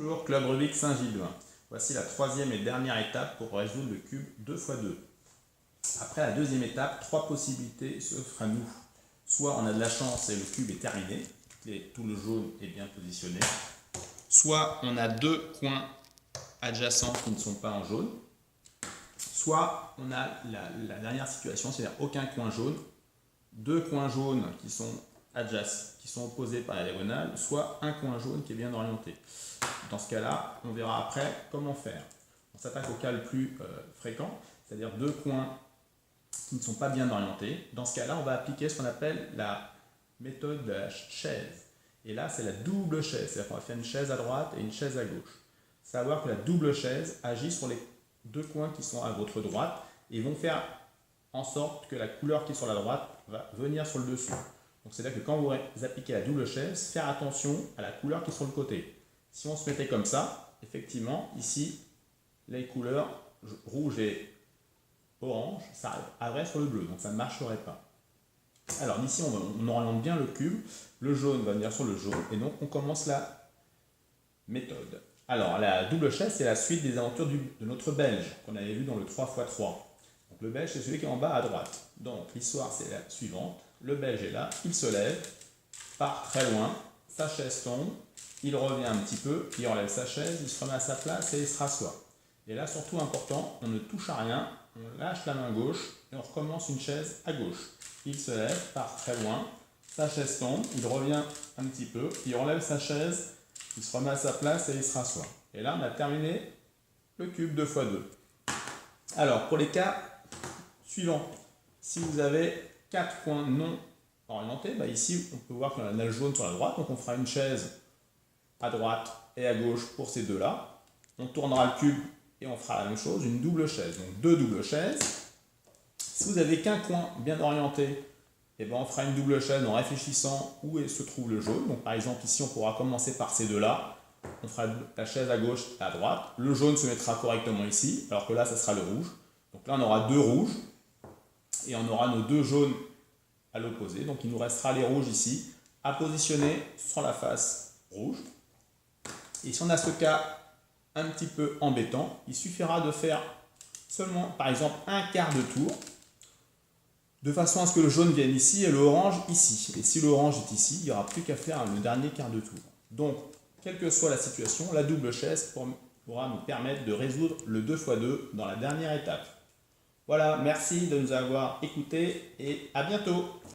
Bonjour, Club Rubik Saint-Gilles. Voici la troisième et dernière étape pour résoudre le cube 2 x 2. Après la deuxième étape, trois possibilités s'offrent à nous. Soit on a de la chance et le cube est terminé, et tout le jaune est bien positionné. Soit on a deux coins adjacents qui ne sont pas en jaune. Soit on a la dernière situation, c'est-à-dire aucun coin jaune, deux coins jaunes qui sont adjacents, qui sont opposés par la diagonale, soit un coin jaune qui est bien orienté. Dans ce cas-là, on verra après comment faire. On s'attaque au cas le plus fréquent, c'est-à-dire deux coins qui ne sont pas bien orientés. Dans ce cas-là, on va appliquer ce qu'on appelle la méthode de la chaise. Et là, c'est la double chaise, c'est-à-dire qu'on va faire une chaise à droite et une chaise à gauche. Savoir que la double chaise agit sur les deux coins qui sont à votre droite et vont faire en sorte que la couleur qui est sur la droite va venir sur le dessus. Donc c'est-à-dire que quand vous appliquez la double chaise, faire attention à la couleur qui est sur le côté. Si on se mettait comme ça, effectivement, ici, les couleurs rouge et orange, ça arriverait sur le bleu, donc ça ne marcherait pas. Alors ici, on oriente bien le cube, le jaune va venir sur le jaune, et donc on commence la méthode. Alors la double chaise, c'est la suite des aventures de notre belge, qu'on avait vu dans le 3x3. Donc le belge, c'est celui qui est en bas à droite. Donc l'histoire, c'est la suivante. Le belge est là, il se lève, part très loin, sa chaise tombe, il revient un petit peu, il enlève sa chaise, il se remet à sa place et il se rassoit. Et là, surtout important, on ne touche à rien, on lâche la main gauche et on recommence une chaise à gauche. Il se lève, part très loin, sa chaise tombe, il revient un petit peu, il enlève sa chaise, il se remet à sa place et il se rassoit. Et là, on a terminé le cube 2x2. Alors, pour les cas suivants, si vous avez 4 points non orientés, ici, on peut voir qu'on a le jaune sur la droite, donc on fera une chaise à droite et à gauche pour ces deux-là. On tournera le cube et on fera la même chose, une double chaise. Donc deux doubles chaises. Si vous n'avez qu'un coin bien orienté, on fera une double chaise en réfléchissant où se trouve le jaune. Donc par exemple ici on pourra commencer par ces deux-là. On fera la chaise à gauche et à droite. Le jaune se mettra correctement ici, alors que là ça sera le rouge. Donc là on aura deux rouges et on aura nos deux jaunes à l'opposé. Donc il nous restera les rouges ici à positionner sur la face rouge. Et si on a ce cas un petit peu embêtant, il suffira de faire seulement, par exemple, un quart de tour, de façon à ce que le jaune vienne ici et l'orange ici. Et si l'orange est ici, il n'y aura plus qu'à faire le dernier quart de tour. Donc, quelle que soit la situation, la double chaise pourra nous permettre de résoudre le 2x2 dans la dernière étape. Voilà, merci de nous avoir écoutés et à bientôt.